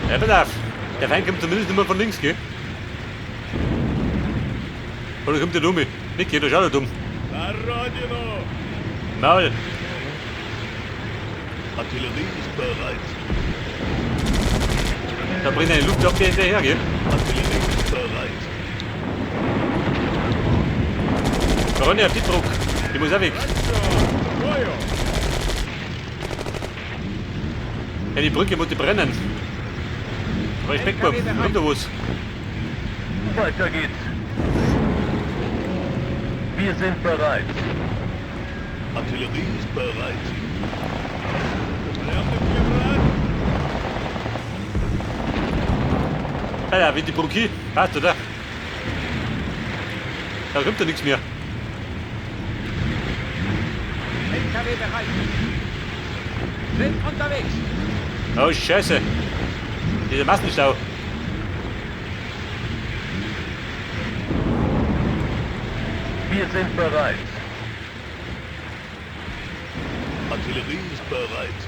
Ja, pass auf. Der Feind kommt zumindest nicht mehr von links, gell? Oder kommt der Dumme? Nicht, gell? Da schaut er dumm. Maul. Artillerie ist bereit. Da bringt eine Luftabwehr hinterher, gell? Artillerie ist bereit. Ronny auf die Druck. Die muss auch weg. Ja, die Brücke muss die brennen. Aber ich Beckbomb, kommt da was? Weiter geht's. Wir sind bereit. Artillerie ist bereit. Ja, wie die Brücke. Passt, oder? Da kommt ja nichts mehr. LKW bereit. Sind unterwegs. Oh, Scheiße. Dieser Massenstau. Wir sind bereit. Artillerie ist bereit.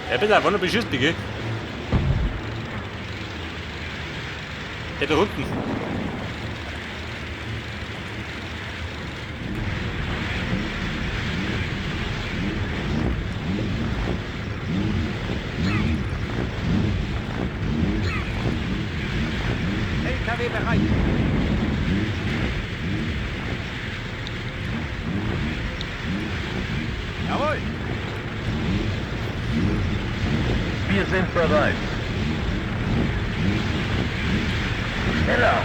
Ja, bitte, wollen wir beschießen, gell? Der da unten. LKW bereit. Jawohl. Wir sind bereit. Schneller.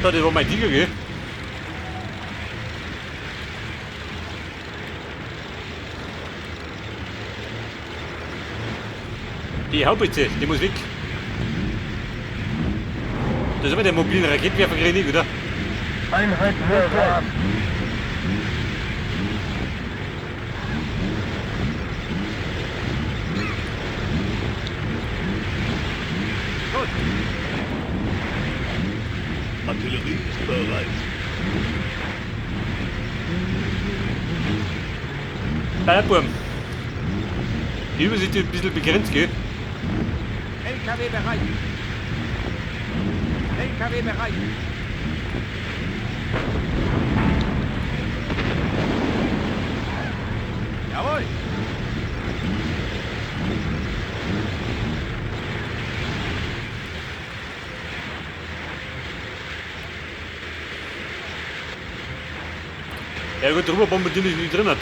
Da, das war mein Tiger, gell? Die Haubitze, die muss weg. Da sind wir der mobilen Raketenwerfer gerade nicht, oder? Einheit bereit. Gut. Artillerie ist bereit. Ballabum. Die Übersicht ist ein bisschen begrenzt, gell? LKW bereit. LKW bereit. Jawohl. Ja gut, drüber bombardieren ist nicht drin hat.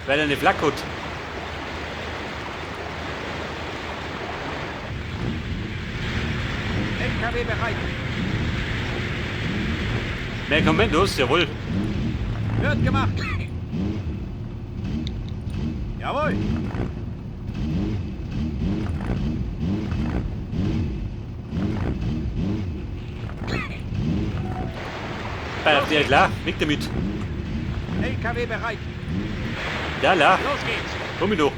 Weil er eine Flak hat. LKW bereit. Mehr Kommandos, jawohl. Wird gemacht. Jawohl. Ja, klar, weg damit. LKW bereit. Ja, la, Los geht's. komm ich noch.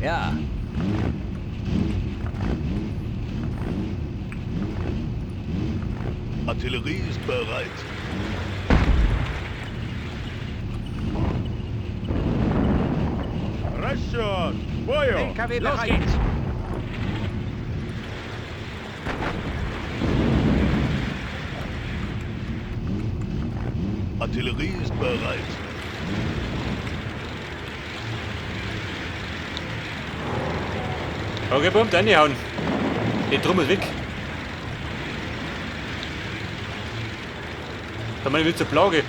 Ja. Artillerie ist bereit. Расчет! К бою! LKW bereit. Artillerie ist bereit. Okay, Bomb, reinhauen. Die Trommel weg. Da mal wieder zur Plage.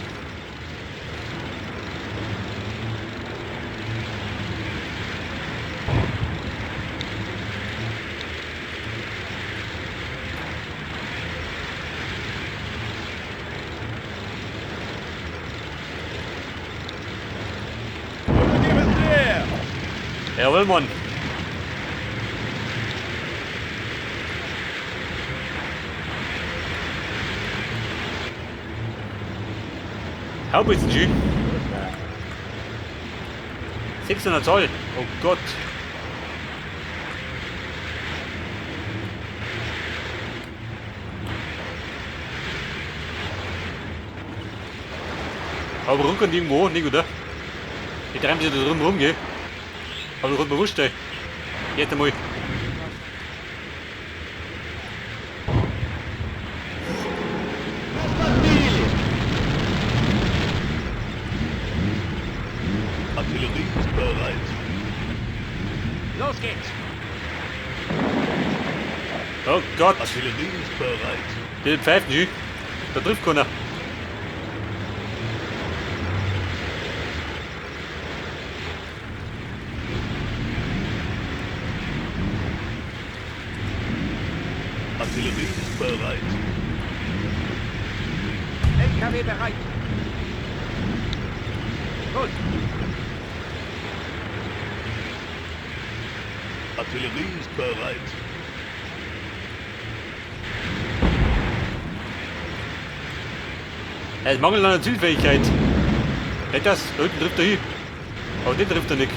Уходи быстрее! Jawohl, Mann. Haubitzen schön. 600 Zoll. Oh Gott. Aber ruckern die irgendwo, nicht, oder? Ich treibe sie da drum rum, gell? Aber du kannst mir wurscht sein. Jetzt einmal. Artillerie ist bereit. Los geht's. Oh Gott, Artillerie ist bereit. die pfeifen sie. Da trifft keiner. Artillerie ist bereit. LKW bereit. Gut. Artillerie ist bereit. Es mangelt an der Zielfähigkeit. Nicht das, da hinten trifft er hin. Aber den trifft er nicht.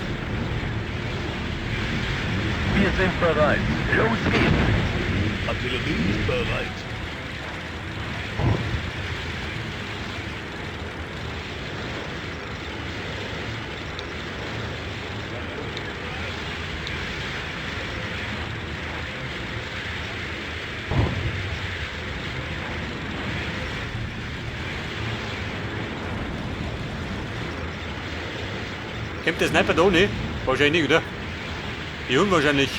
Wir sind bereit. Los geht's. Artillerie ist bereit. Kommt der Sniper da ohne? Wahrscheinlich, oder? Ja, unwahrscheinlich.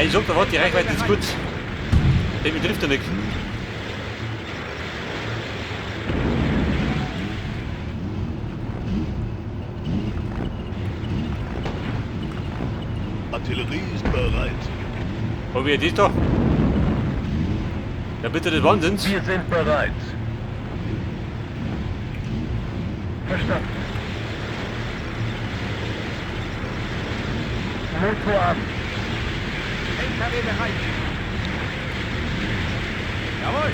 Ich sag, da war die Reichweite ist gut. Den trifft er nicht. Artillerie ist bereit. Aber wie das da? Ja, bitte des Wahnsinns. Wir sind bereit. Verstanden. Motor an. LKW bereit. Jawohl.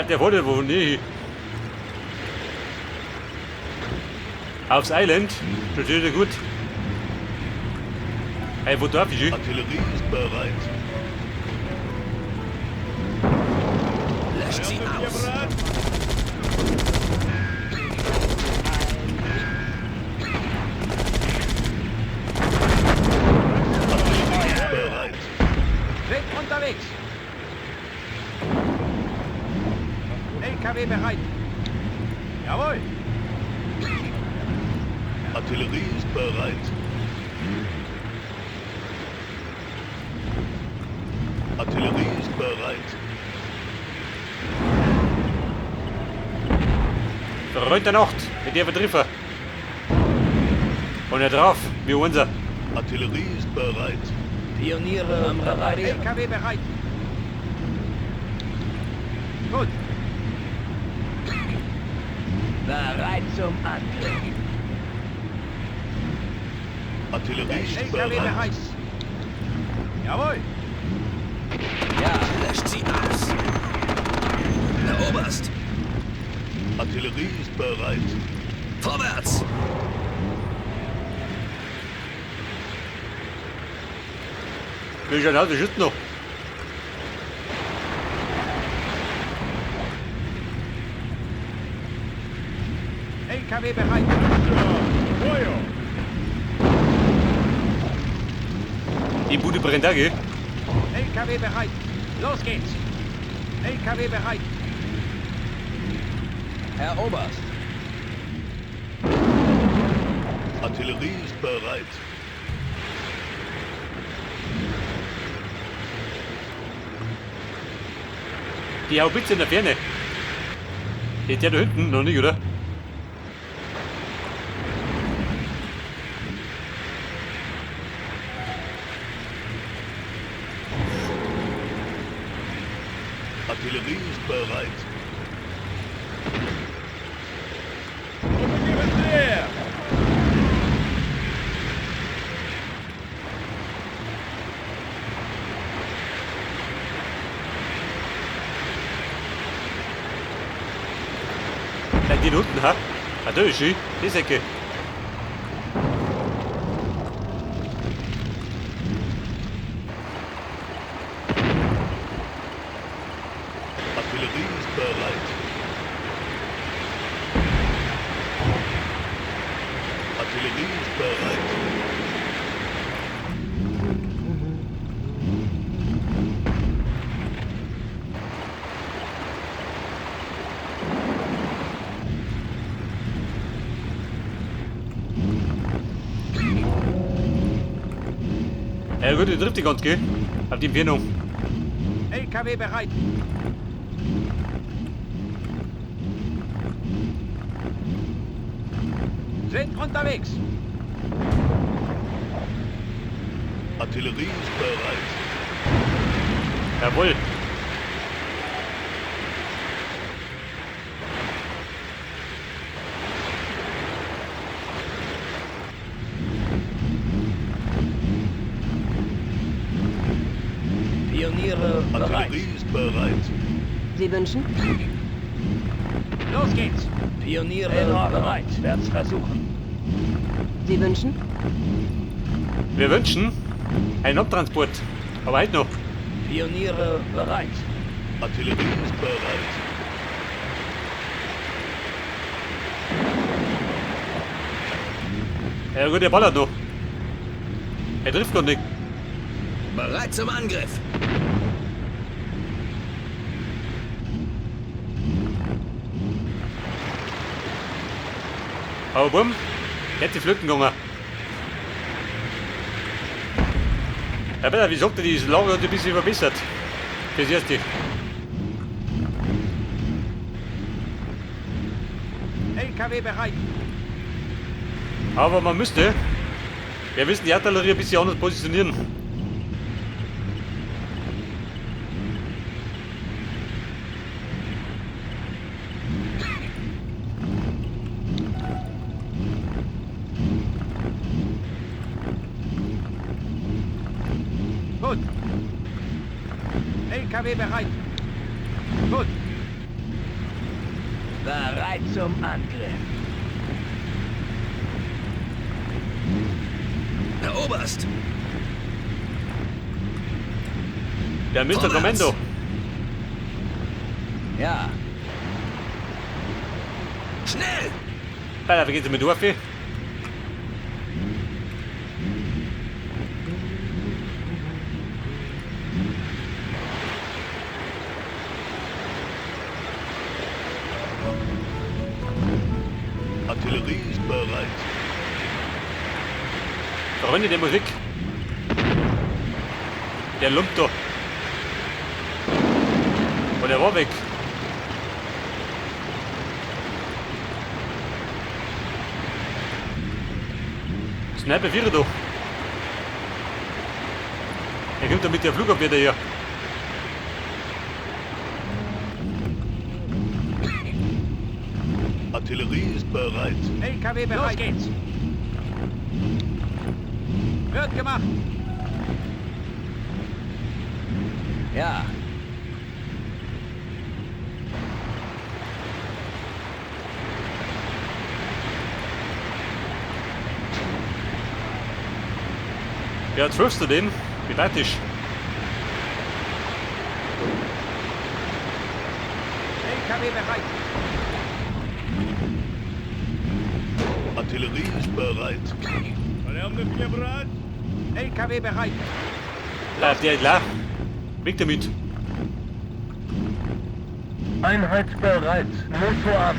Der wollte wohl nicht. Aufs Island. Das ist ja gut. Hey, wo darf ich? Artillerie ist bereit. Löscht sie aus. Artillerie ist bereit. Sind unterwegs. LKW bereit. Jawohl. Artillerie ist bereit. Artillerie ist bereit. Verräumte Nacht mit der Vertriffer. Und er drauf, wie unser. Artillerie ist bereit. Pioniere am Reparieren. LKW bereit. Gut. Bereit zum Angriff. Artillerie ist LKW bereit. bereit. Jawohl. Ja, löscht sie aus. Herr Oberst, Artillerie ist bereit. vorwärts. Wie schon aus, schützt noch. LKW bereit. Feuer! Die Bude brennt da, gell? LKW bereit. Los geht's. LKW bereit. Herr Oberst, Artillerie ist bereit. Die Haubitze in der Ferne. Ist der da hinten noch nicht, oder? Artillerie ist bereit. Übergeben Sie her! Nein, die da unten, ha? Ah, da ist sie. Die Säcke. Artillerie ist bereit. Artillerie ist bereit. Ja gut, die trifft ganz, gell? Auf die Entfernung. LKW bereit. Sind unterwegs. Artillerie ist bereit. Jawohl. Pioniere bereit. Artillerie ist bereit. Sie wünschen? Los geht's. Pioniere bereit. Werd's versuchen. Sie wünschen? Wir wünschen einen Abtransport. Aber halt noch. Pioniere bereit. Artillerie ist bereit. Ja gut, der ballert noch. Er trifft gar nicht. Bereit zum Angriff. Aber bumm, jetzt die Flöten gegangen. Ja bitte, wie sagt er, die Lage hat ein bisschen verbessert. Das erste. LKW bereit. Aber man müsste, wir müssen die Artillerie ein bisschen anders positionieren. Gut. LKW bereit. Gut. Bereit zum Angriff. Herr Oberst. Der Mr. Vorwärts. Kommando. Ja. Schnell. Alter, wie geht's mit Dorfi? Artillerie ist bereit. Freunde der Musik. Der Lump da. Und er war weg. Sniper 4 da. Er kommt da mit der Flugabwehr daher. Artillerie ist bereit. LKW bereit. Los geht's. Wird gemacht. Ja. Ja, jetzt wirfst du den. Wie weit ist? LKW bereit. Artillerie ist bereit. Verlärmende bereit. LKW bereit. Der ist klar. Weg damit. Einheit bereit. Motor an.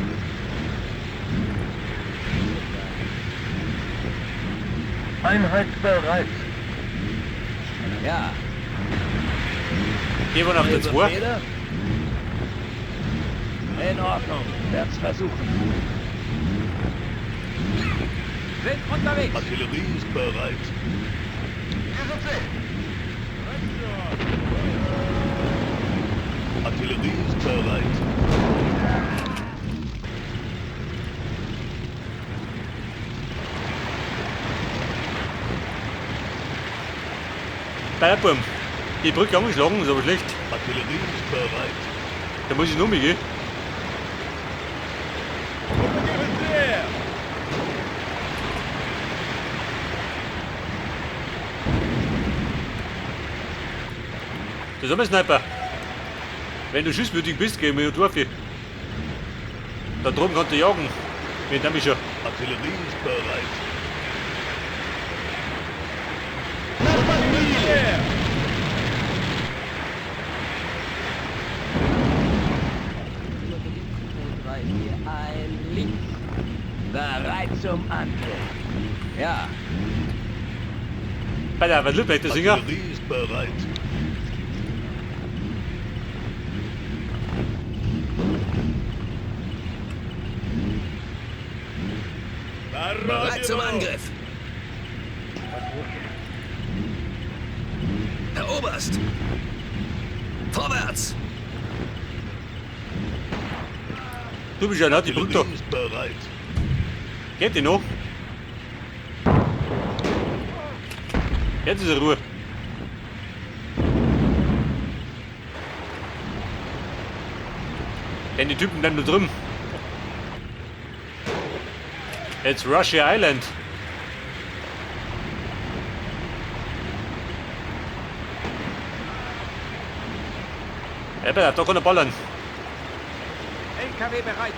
Einheit bereit. Ja. Gehen wir nach der 2. Befehle? In Ordnung. Werd's versuchen. Sind unterwegs. Artillerie ist bereit. Artillerie ist bereit. Bum. Die Brücke angeschlagen, ist aber schlecht. Artillerie ist bereit. Da muss ich noch mitgehen. Zusammen Sniper. Wenn du schussmütig bist, geh mir durch. Da drüben kannst du jagen. Mit dem ich schon. Artillerie ist bereit. Ein links. Bereit zum Angriff. Ja, Bei der Lübeck, der Singer. Artillerie ist bereit. bereit zum Angriff. Herr Oberst. Vorwärts. Du bist ja nicht die Brücke. Artillerie ist bereit. Geht die noch? Jetzt ist er Ruhe. Denn die Typen bleiben da drüben. It's Russia Island. Da kann er ballern. LKW bereit.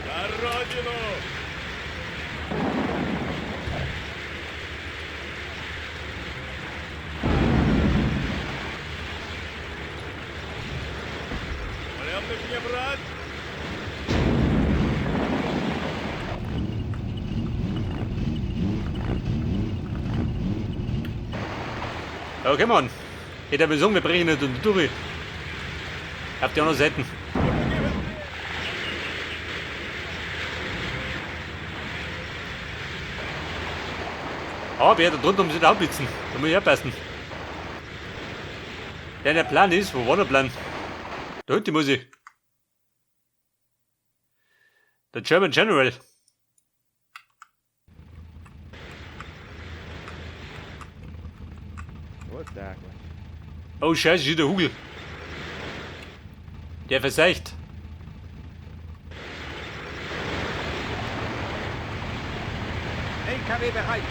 На родину! Порядок не брать! Okay, Mann. Hätte er besungen, wir brechen nicht unter durch. Habt ihr auch noch Seiten? Aber wer da drunter muss ich auch blitzen. Da muss ich aufpassen. Der Plan ist, wo war der Plan? Da hinten muss ich. Der German General. Oh Scheiße, ist der Hugel. Der verseicht. LKW bereit.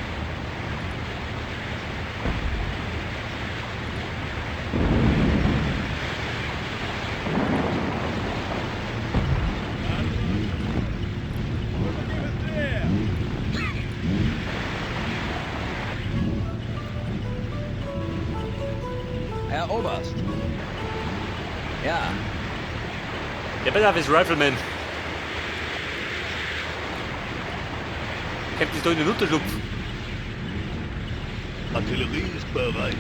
Herr Oberst. Ja, Der Bedarf ist Rifleman. Kennt sich doch in den Unterschlupf. Artillerie ist bereit.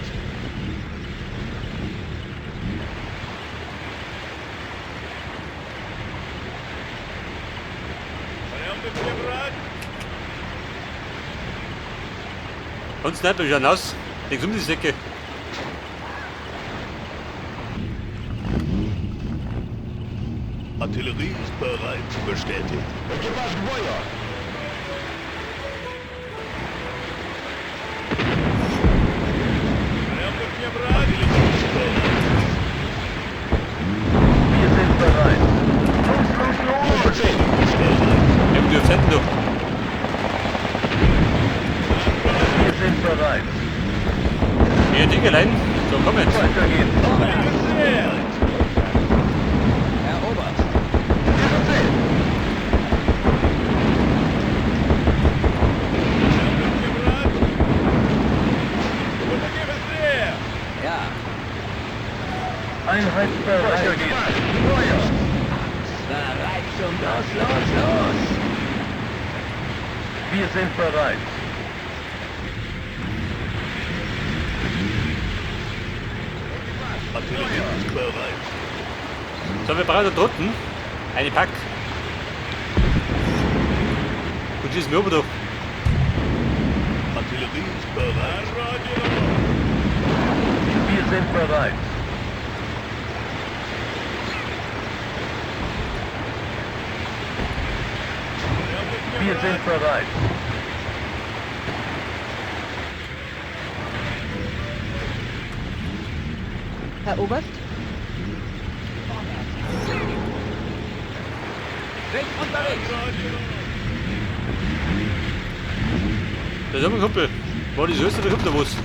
Порядок не брать! Und Sniper schon aus. Links um die Säcke. Artillerie ist bereit. Bestätigt. Порядок не брать! Artillerie ist bereit. Wir sind bereit. Los, los, los! Bestätigt ist bereit. Nimm die Seiten durch. Wir sind bereit. Hier, Dingelein. So, komm jetzt. Weiter geht's. Herr Oberst. Ja, Einheit bereit. Weiter geht's. Feuer. bereit zum los. Wir sind bereit. Artillerie ist bereit. So, wir brauchen da drunten eine Pack. Und schießen wir oben durch. Artillerie ist bereit. Wir sind bereit. Wir sind bereit. Herr Oberst? Sind unterwegs. Da ist ein Kumpel. War die Söste, der kommt da was.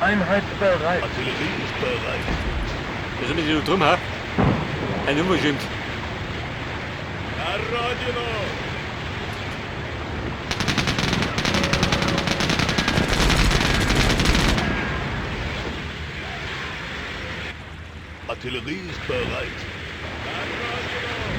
Einheit bereit. Artillerie ist bereit. Da sind wir drum, ha? Ein unverschämt. На родину! Artillerie ist bereit. На родину!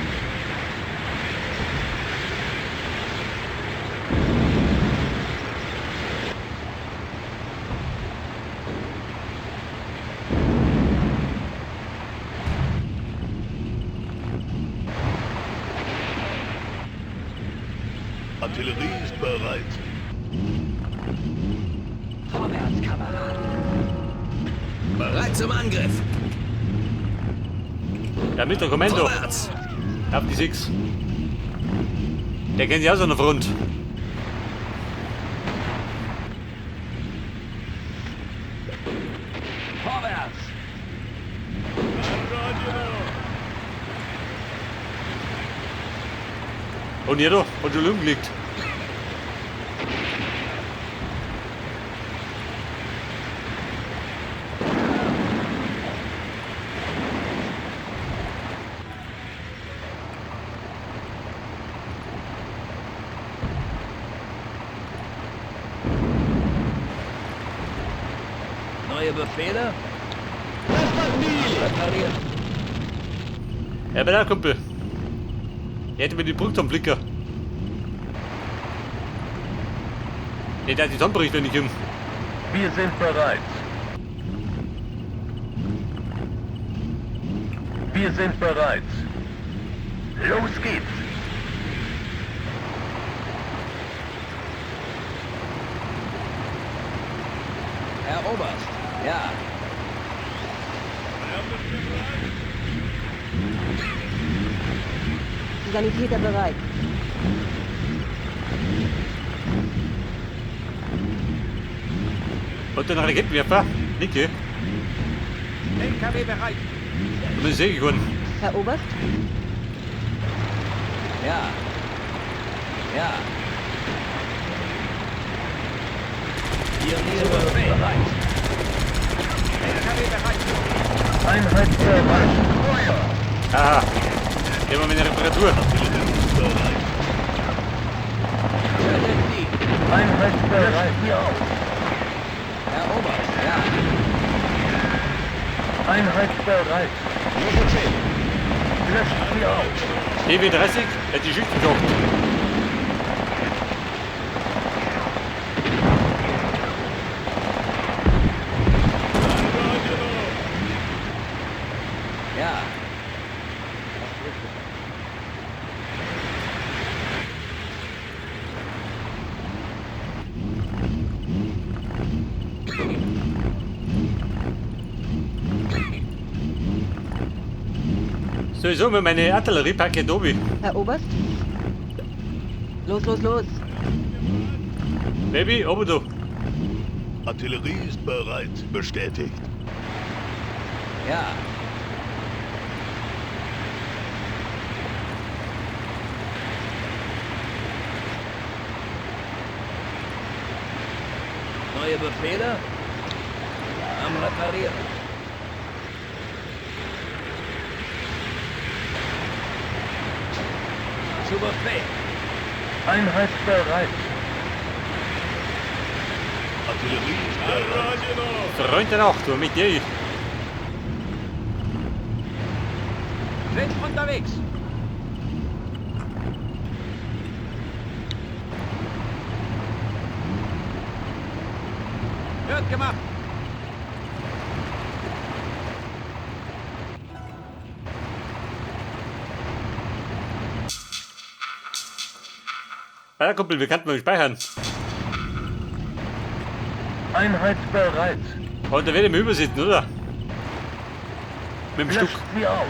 Artillerie ist bereit. Vorwärts, Kameraden. Bereit zum Angriff. Ja, mit der Kommando. Vorwärts. Auf die 6. Der kennt ja auch so eine Front. Vorwärts. На родину! Und jeder hat schon umgelegt. Neue Befehle? Repariert. Ja, bei der Kumpel. Er hätte mir die Brücke am Blicker. Nee, der hat die Sonnenberichte nicht um. Wir sind bereit. Wir sind bereit. Los geht's. Herr Oberst. Ja. Sanitäter bereit. Und den Raketenwerfer. Nicke. LKW bereit. Und den Säge gewonnen. Herr Oberst? Ja. Ja. Ihr Befehl. Bereit. LKW bereit. Einheit bereit. Feuer. Aha. Immer mit der Reparatur. Artillerie ist bereit. Tötet sie. Einheit bereit. Hier auf. Herr Oberst. Ja. Einheit bereit. Löscht sie auf. EW30 hat die Schicht gekocht. Ja. Sowieso mit meiner Artillerie-Paket oben. Herr Oberst? Los, los, los. Baby, oben du. Artillerie ist bereit. Bestätigt. Ja. Neue Befehle? Am Reparieren. Zu Befehl. Einheit bereit. Artillerie ist На bereit. родину! Freunde noch, du mit dir. Sind unterwegs. Wird gemacht. Ja, Kumpel, wir könnten mal speichern. Einheit bereit. Und da werden wir übersitzen, oder? Mit dem Stück. Löscht sie aus.